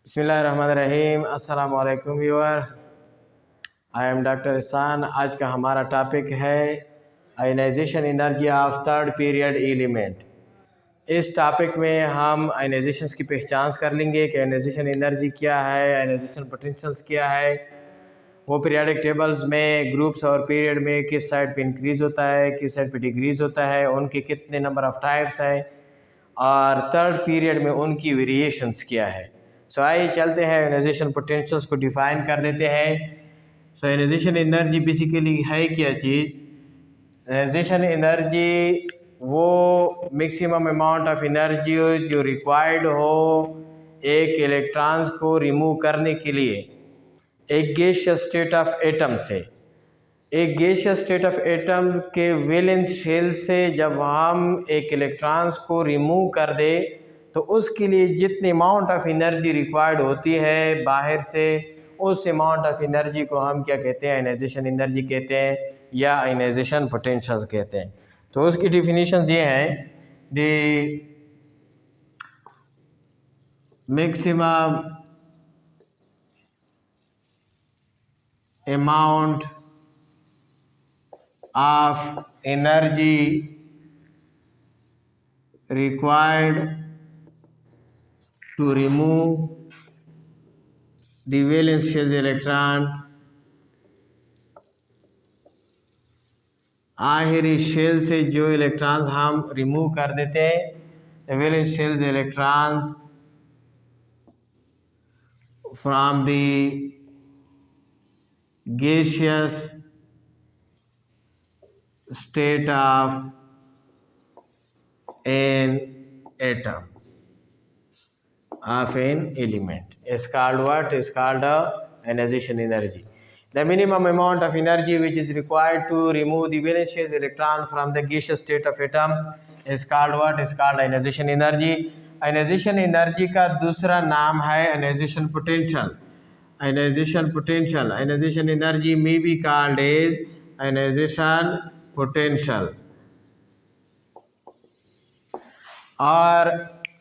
बिस्मिल्लाहिर्रहमानिर्रहीम। अस्सलाम वालेकुम viewer, I am doctor Ehsan. आज का हमारा टॉपिक है ionization energy of third period element. इस टॉपिक में हम आयनाइजेशंस की पहचान कर लेंगे कि आयनाइजेशन एनर्जी क्या है, आयनाइजेशन पोटेंशियल्स क्या है, वो पीरियडिक टेबल्स में ग्रुप्स और पीरियड में किस साइड पे इंक्रीज़ होता है, किस साइड पे डिक्रीज़ होता है, उनके कितने नंबर ऑफ़ टाइप्स हैं और थर्ड पीरियड में उनकी वेरिएशंस क्या है। सो आइए चलते हैं आयनाइजेशन पोटेंशियल्स को डिफ़ाइन कर देते हैं। सो आयनाइजेशन एनर्जी बेसिकली है क्या चीज़? आयनाइजेशन एनर्जी वो मैक्सिमम अमाउंट ऑफ एनर्जी जो रिक्वायर्ड हो एक इलेक्ट्रॉन्स को रिमूव करने के लिए एक गैसियस स्टेट ऑफ एटम से। एक गैसियस स्टेट ऑफ एटम के वैलेंस शेल से जब हम एक इलेक्ट्रॉन्स को रिमूव कर दे तो उसके लिए जितनी अमाउंट ऑफ एनर्जी रिक्वायर्ड होती है बाहर से, उस अमाउंट ऑफ एनर्जी को हम क्या कहते हैं? आयनाइजेशन एनर्जी कहते हैं या आयनाइजेशन पोटेंशियल्स कहते हैं। तो उसकी डिफिनीशंस ये हैं, the maximum amount of energy required to remove the valence shell electron आखिरी शेल से जो इलेक्ट्रॉन्स हम रिमूव कर देते हैं valence shells electrons from the gaseous state of an atom of an element is called what? Is called ionization energy. The minimum amount of energy which is required to remove the valence electron from the gaseous state of atom is called what? Is called ionization energy. ionization energy का दूसरा नाम है ionization potential. ionization potential, ionization energy may be called as ionization potential. और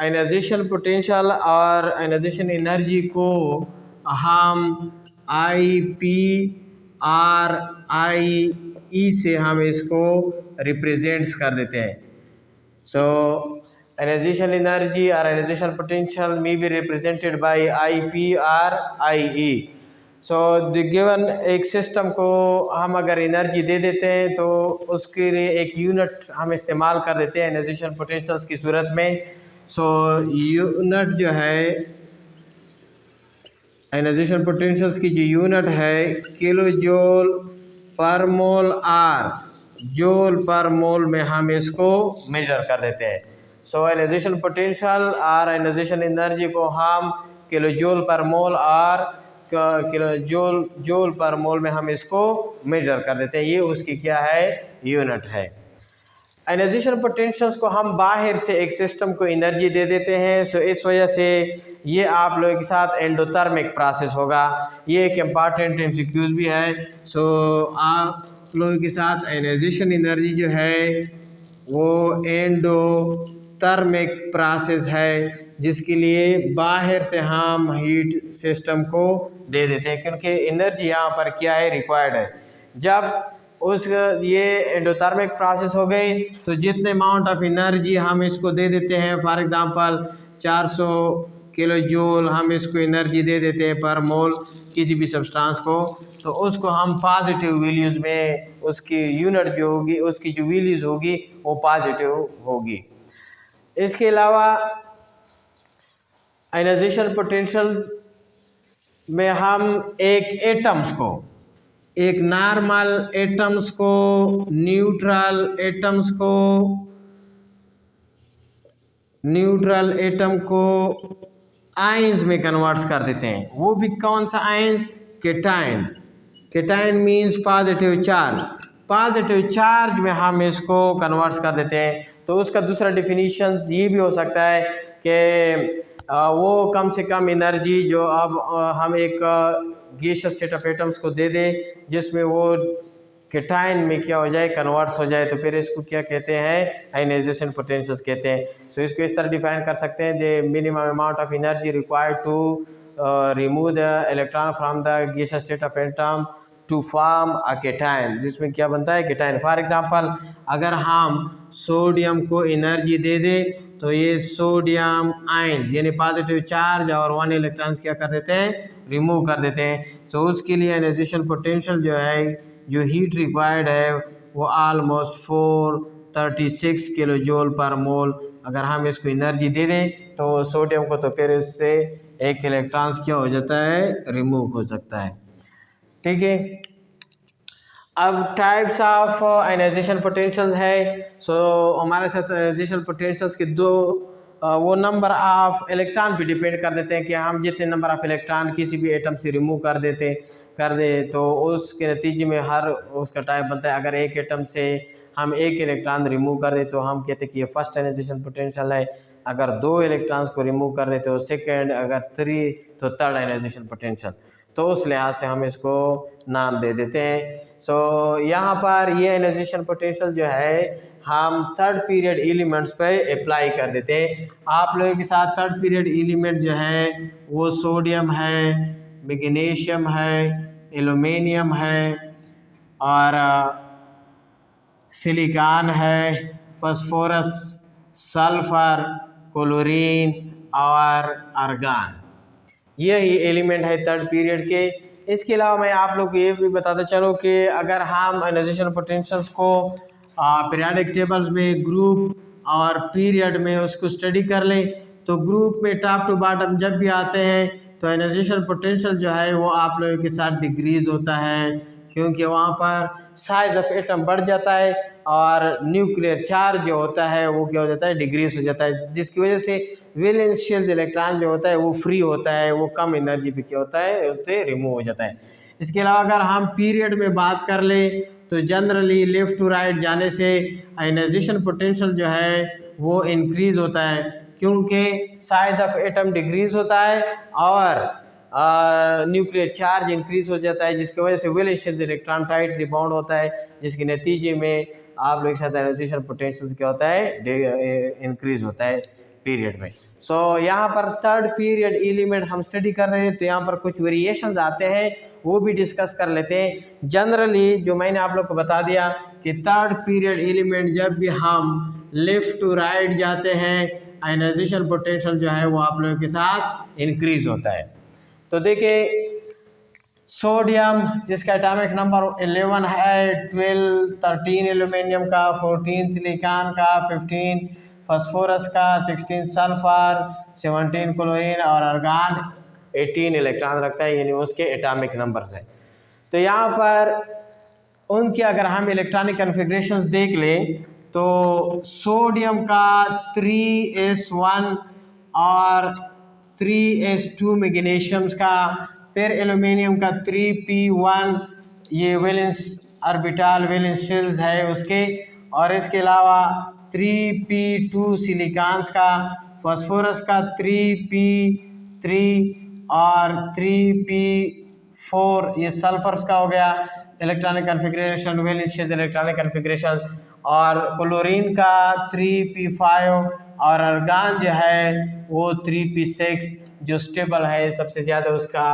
ionization potential और ionization energy को हम IPRIE से हम इसको रिप्रेजेंट्स कर देते हैं। सो आयनाइजेशन एनर्जी और आयनाइजेशन पोटेंशियल में be represented by IPRIE। So given एक सिस्टम को हम अगर एनर्जी दे देते हैं तो उसके लिए एक यूनिट हम इस्तेमाल कर देते हैं आयनाइजेशन पोटेंशियल्स की सूरत में। सो यूनिट जो है आयनाइजेशन पोटेंशियल्स की जो यूनिट है किलो जूल पर मोल आर, जूल पर मोल में हम इसको मेजर कर देते हैं। सो आयनाइजेशन पोटेंशियल और आयनाइजेशन एनर्जी को हम किलो जूल पर मोल आर किलो जूल पर मोल में हम इसको मेजर कर देते हैं। ये उसकी क्या है? यूनिट है। आयनाइजेशन पोटेंशियल्स को हम बाहर से एक सिस्टम को एनर्जी दे देते हैं। सो इस वजह से ये आप लोगों के साथ एंडोथर्मिक प्रोसेस होगा। ये एक इम्पॉर्टेंट एमसीक्यूज भी है। सो आप लोगों के साथ आयनाइजेशन एनर्जी जो है वो एंडोथर्मिक प्रोसेस है जिसके लिए बाहर से हम हीट सिस्टम को दे देते हैं, क्योंकि एनर्जी यहाँ पर क्या है? रिक्वायर्ड है। जब उस ये एंडोथर्मिक प्रोसेस हो गई तो जितने अमाउंट ऑफ एनर्जी हम इसको दे देते हैं, फॉर एग्जांपल 400 किलो जूल हम इसको एनर्जी दे देते हैं पर मोल किसी भी सब्सटेंस को, तो उसको हम पॉजिटिव वैल्यूज़ में उसकी यूनिट जो होगी, उसकी जो वैल्यूज़ होगी वो पॉजिटिव होगी। इसके अलावा आयनाइजेशन पोटेंशियल में हम एक एटम्स को, एक नॉर्मल एटम्स को, न्यूट्रल एटम को आयंस में कन्वर्ट्स कर देते हैं। वो भी कौन सा ions? Cation. Cation means positive charge. Positive charge में हम इसको कन्वर्ट्स कर देते हैं। तो उसका दूसरा डिफिनीशन ये भी हो सकता है कि वो कम से कम एनर्जी जो अब हम एक गैसियस स्टेट ऑफ एटम्स को दे दें जिसमें वो केटाइन में क्या हो जाए? कन्वर्ट्स हो जाए, तो फिर इसको क्या कहते हैं? आयनाइजेशन पोटेंशियल्स कहते हैं। सो इसको इस तरह डिफाइन कर सकते हैं, the minimum amount of energy required to remove the electron from the gaseous state of atom to form a cation, जिसमें क्या बनता है केटायन। फॉर एग्जांपल अगर हम सोडियम को एनर्जी दे दें तो ये सोडियम आयन यानी पॉजिटिव चार्ज और 1 इलेक्ट्रॉन्स क्या कर देते हैं, रिमूव कर देते हैं। तो उसके लिए आयनाइजेशन पोटेंशियल जो है, जो हीट रिक्वायर्ड है वो ऑलमोस्ट 436 किलो जूल पर मोल। अगर हम इसको एनर्जी दे दें तो सोडियम को, तो फिर इससे 1 इलेक्ट्रॉन्स क्या हो जाता है, रिमूव हो सकता है। ठीक है, अब टाइप्स ऑफ आयनाइजेशन पोटेंशियल्स है। सो हमारे साथ आयनाइजेशन पोटेंशियल्स के दो वो नंबर ऑफ इलेक्ट्रॉन पे डिपेंड कर देते हैं कि हम जितने नंबर ऑफ इलेक्ट्रॉन किसी भी एटम से रिमूव कर दे तो उसके नतीजे में हर उसका टाइप बनता है। अगर एक एटम से हम 1 इलेक्ट्रॉन रिमूव कर दे तो हम कहते हैं कि ये फर्स्ट आयनाइजेशन पोटेंशियल है। अगर 2 इलेक्ट्रॉन्स को रिमूव कर दे तो सेकेंड, अगर 3 तो थर्ड आयनाइजेशन पोटेंशियल। तो उस लिहाज से हम इसको नाम दे देते हैं। सो यहाँ पर ये आयनाइजेशन पोटेंशियल जो है हम थर्ड पीरियड एलिमेंट्स पर अप्लाई कर देते हैं। आप लोगों के साथ थर्ड पीरियड एलिमेंट जो है वो सोडियम है, मैग्नीशियम है, एल्युमिनियम है और सिलिकॉन है, फास्फोरस, सल्फर, क्लोरीन और आर्गन, यही एलिमेंट है थर्ड पीरियड के। इसके अलावा मैं आप लोग को ये भी बताता चलूँ कि अगर हम आयनाइजेशन पोटेंशियल्स को पीरियोडिक टेबल्स में ग्रुप और पीरियड में उसको स्टडी कर लें तो ग्रुप में टॉप टू बॉटम जब भी आते हैं तो आयनाइजेशन पोटेंशियल जो है वो आप लोगों के साथ डिक्रीज होता है, क्योंकि वहाँ पर साइज ऑफ एटम बढ़ जाता है और न्यूक्लियर चार्ज जो होता है वो क्या हो जाता है, डिक्रीज हो जाता है, जिसकी वजह से वैलेंस शेल इलेक्ट्रॉन जो होता है वो फ्री होता है, वो कम एनर्जी पे क्या होता है, उससे रिमूव हो जाता है। इसके अलावा अगर हम पीरियड में बात कर लें तो जनरली लेफ़्ट टू राइट जाने से आयनाइजेशन पोटेंशियल जो है वो इंक्रीज़ होता है, क्योंकि साइज ऑफ एटम डिक्रीज़ होता है और न्यूक्लियर चार्ज इंक्रीज हो जाता है, जिसकी वजह से valence shell electron tight rebound होता है, जिसके नतीजे में आप लोग के साथ आयनाइजेशन पोटेंशियल क्या होता है, इंक्रीज होता है पीरियड में। सो यहाँ पर थर्ड पीरियड एलिमेंट हम स्टडी कर रहे हैं तो यहाँ पर कुछ वेरिएशंस आते हैं, वो भी डिस्कस कर लेते हैं। जनरली जो मैंने आप लोग को बता दिया कि थर्ड पीरियड एलिमेंट जब भी हम लेफ्ट टू राइट जाते हैं आयनाइजेशन पोटेंशियल जो है वो आप लोगों के साथ इंक्रीज होता है। तो देखिए सोडियम जिसका एटॉमिक नंबर 11 है, 12 13 एल्युमिनियम का, 14 सिलिकॉन का, 15 फास्फोरस का, 16 सल्फर, 17 क्लोरीन और आर्गन 18 इलेक्ट्रॉन रखता है, यानी उसके एटॉमिक नंबर्स हैं। तो यहाँ पर उनके अगर हम इलेक्ट्रॉनिक कन्फिग्रेशंस देख लें तो सोडियम का 3s1 और 3s2 मैग्नीशियम्स का, फिर एल्युमिनियम का 3p1, ये वैलेंस ऑर्बिटल वैलेंस शेल्स है उसके, और इसके अलावा 3p2 सिलिकॉन्स का, फास्फोरस का 3p3 और 3p4 ये सल्फर्स का हो गया electronic configuration, valence shell electronic configuration, और क्लोरीन का 3p5 और आर्गन जो है वो 3p6 जो स्टेबल है सबसे ज़्यादा, उसका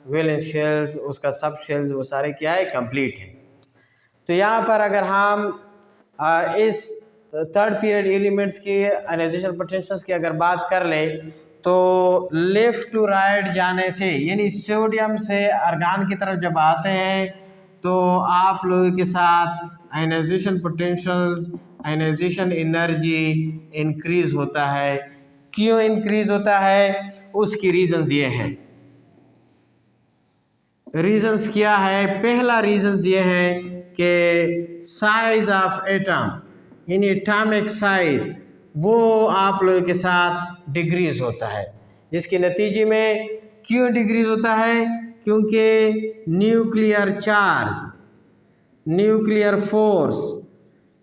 वैलेंस शेल्स, उसका सब शेल्स वो सारे क्या है, कंप्लीट है। तो यहाँ पर अगर हम इस थर्ड पीरियड एलिमेंट्स की आयनाइजेशन पोटेंशियल्स की अगर बात कर ले तो लेफ़्ट टू राइट जाने से, यानी सोडियम से आर्गन की तरफ जब आते हैं तो आप लोगों के साथ ionization potentials, ionization energy increase होता है। क्यों इंक्रीज होता है, उसकी रीजंस ये हैं। रीजंस क्या है, पहला रीजंस ये है कि साइज ऑफ एटम यानी एटॉमिक साइज वो आप लोगों के साथ डिक्रीज होता है, जिसके नतीजे में क्यों डिक्रीज होता है, क्योंकि न्यूक्लियर चार्ज, न्यूक्लियर फोर्स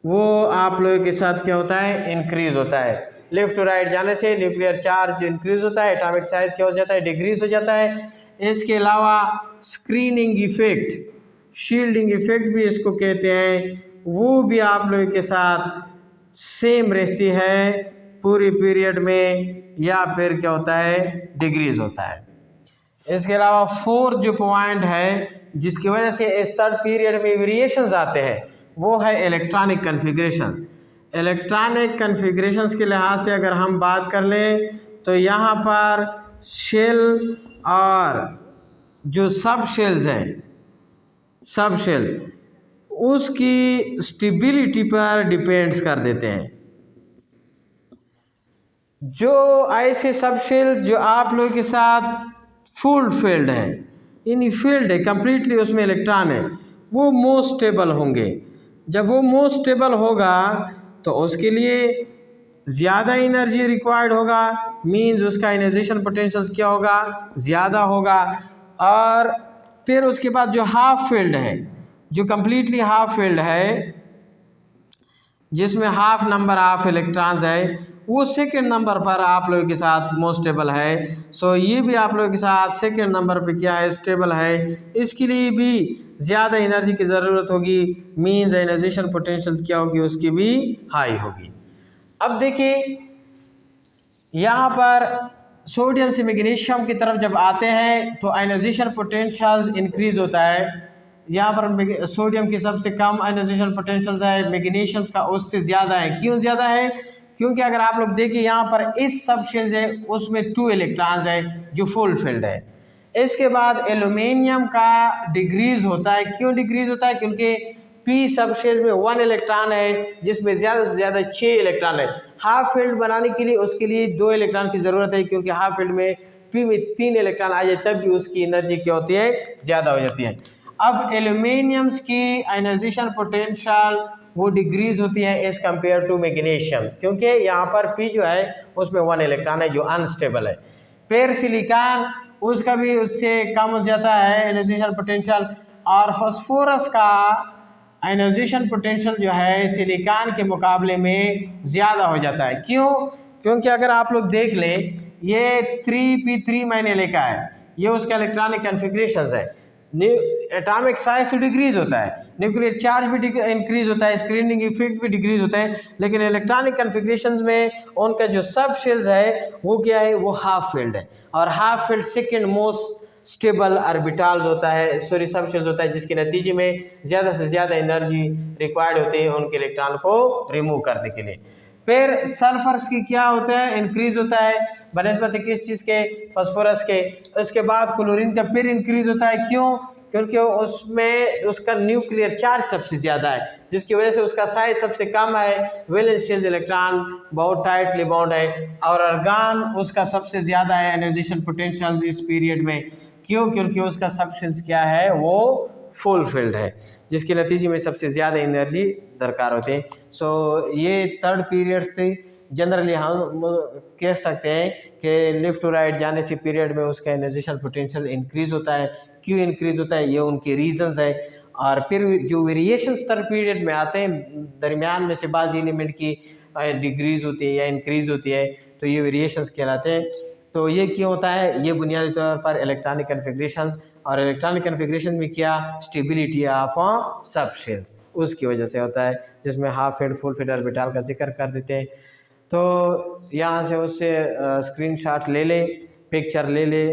वो आप लोगों के साथ क्या होता है, इंक्रीज होता है। लेफ्ट टू राइट जाने से न्यूक्लियर चार्ज इंक्रीज होता है, एटॉमिक साइज क्या हो जाता है, डिक्रीज हो जाता है। इसके अलावा स्क्रीनिंग इफेक्ट, शील्डिंग इफेक्ट भी इसको कहते हैं, वो भी आप लोगों के साथ सेम रहती है पूरी पीरियड में, या फिर क्या होता है, डिक्रीज होता है। इसके अलावा फोर्थ जो पॉइंट है जिसकी वजह से इस थर्ड पीरियड में वेरिएशंस आते हैं वो है इलेक्ट्रॉनिक कन्फिग्रेशन। इलेक्ट्रॉनिक कन्फिग्रेशंस के लिहाज से अगर हम बात कर लें तो यहाँ पर शेल और जो सब शेल्स हैं, सब शेल उसकी स्टेबिलिटी पर डिपेंड्स कर देते हैं। जो ऐसे सब शेल जो आप लोगों के साथ फुल फील्ड है, यानी फील्ड है कंप्लीटली, उसमें इलेक्ट्रॉन है, वो मोस्ट स्टेबल होंगे। जब वो मोस्ट स्टेबल होगा तो उसके लिए ज़्यादा एनर्जी रिक्वायर्ड होगा, मींस उसका आयनाइजेशन पोटेंशियल क्या होगा, ज़्यादा होगा। और फिर उसके बाद जो हाफ फील्ड है, जो कंप्लीटली हाफ फील्ड है जिसमें हाफ नंबर ऑफ इलेक्ट्रॉन्स है, वो सेकेंड नंबर पर आप लोगों के साथ मोस्ट स्टेबल है। सो ये भी आप लोगों के साथ सेकेंड नंबर पे क्या है, स्टेबल है। इसके लिए भी ज़्यादा एनर्जी की ज़रूरत होगी, मींस आयनाइजेशन पोटेंशियल क्या होगी, उसकी भी हाई होगी। अब देखिए यहाँ पर सोडियम से मैग्नीशियम की तरफ जब आते हैं तो आयनाइजेशन पोटेंशियल इंक्रीज होता है। यहाँ पर सोडियम की सबसे कम आयनाइजेशन पोटेंशियल है, मैग्नीशियम का उससे ज़्यादा है। क्यों ज़्यादा है? क्योंकि अगर आप लोग देखिए यहाँ पर इस सब शेल्स है उसमें 2 इलेक्ट्रॉन्स है जो फुल फील्ड है। इसके बाद एल्यूमिनियम का डिक्रीज होता है। क्यों डिक्रीज होता है? क्योंकि पी सब शेल में 1 इलेक्ट्रॉन है जिसमें ज़्यादा से ज़्यादा 6 इलेक्ट्रॉन है। हाफ फील्ड बनाने के लिए उसके लिए 2 इलेक्ट्रॉन की ज़रूरत है, क्योंकि हाफ फील्ड में पी में 3 इलेक्ट्रॉन आ जाए तब भी उसकी एनर्जी क्या होती है, ज़्यादा हो जाती है। अब एल्यूमिनियम्स की आयनाइजेशन पोटेंशियल वो डिक्रीज होती है एज कम्पेयर टू मैग्नीशियम, क्योंकि यहाँ पर पी जो है उसमें 1 इलेक्ट्रॉन है जो अनस्टेबल है। फिर सिलिकॉन उसका भी उससे कम हो जाता है आयनाइजेशन पोटेंशियल। और फास्फोरस का आयनाइजेशन पोटेंशियल जो है सिलिकॉन के मुकाबले में ज़्यादा हो जाता है। क्यों? क्योंकि अगर आप लोग देख लें ये 3p3 मैंने लिखा है, ये उसका इलेक्ट्रॉनिक कन्फिग्रेशन है। एटॉमिक साइज तो डिक्रीज होता है, न्यूक्लियर चार्ज भी इंक्रीज होता है, स्क्रीनिंग इफेक्ट भी डिक्रीज होता है, लेकिन इलेक्ट्रॉनिक कन्फिग्रेशंस में उनका जो सब शेल्स है वो क्या है, वो हाफ फील्ड है। और half field second most stable orbitals होता है, सॉरी सब शेल्स होता है, जिसके नतीजे में ज़्यादा से ज़्यादा एनर्जी रिक्वायर्ड होती है उनके इलेक्ट्रॉन को रिमूव करने के लिए। फिर सल्फर्स की क्या होता है, इंक्रीज होता है बनस्पत किस चीज़ के, फास्फोरस के। उसके बाद क्लोरीन का फिर इंक्रीज होता है। क्यों? क्योंकि उसमें उसका न्यूक्लियर चार्ज सबसे ज़्यादा है, जिसकी वजह से उसका साइज सबसे कम है। वैलेंस शेल इलेक्ट्रॉन बहुत टाइटली बॉन्ड है। और आर्गन उसका सबसे ज़्यादा है आयनाइजेशन पोटेंशियल इस पीरियड में। क्यों? क्योंकि उसका सबस्टेंस क्या है, वो फुल फील्ड है, जिसके नतीजे में सबसे ज़्यादा एनर्जी दरकार होती है। सो ये थर्ड पीरियड से जनरली हम कह सकते हैं कि लेफ्ट टू राइट जाने से पीरियड में उसका आयनाइजेशन पोटेंशियल इंक्रीज होता है। क्यों इंक्रीज होता है, ये उनके रीजंस है। और फिर जो वेरिएशंस थर्ड पीरियड में आते हैं, दरमियान में से बाज़ एलिमेंट की डिक्रीज होती है या इंक्रीज होती है, तो ये वेरिएशंस कहलाते हैं। तो ये क्यों होता है? ये बुनियादी तौर पर इलेक्ट्रॉनिक कन्फिग्रेशन, और इलेक्ट्रॉनिक कन्फिग्रेशन में क्या, स्टेबिलिटी ऑफ सब शेल्स, उसकी वजह से होता है, जिसमें half field full filled orbital का जिक्र कर देते हैं। तो यहाँ से उससे स्क्रीनशॉट ले ले, पिक्चर ले ले,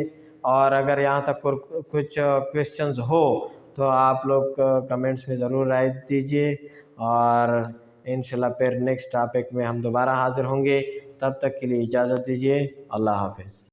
और अगर यहाँ तक कुछ क्वेश्चंस हो तो आप लोग कमेंट्स में ज़रूर राय दीजिए। और इंशाल्लाह फिर नेक्स्ट टॉपिक में हम दोबारा हाज़िर होंगे। तब तक के लिए इजाज़त दीजिए। अल्लाह हाफ़िज़।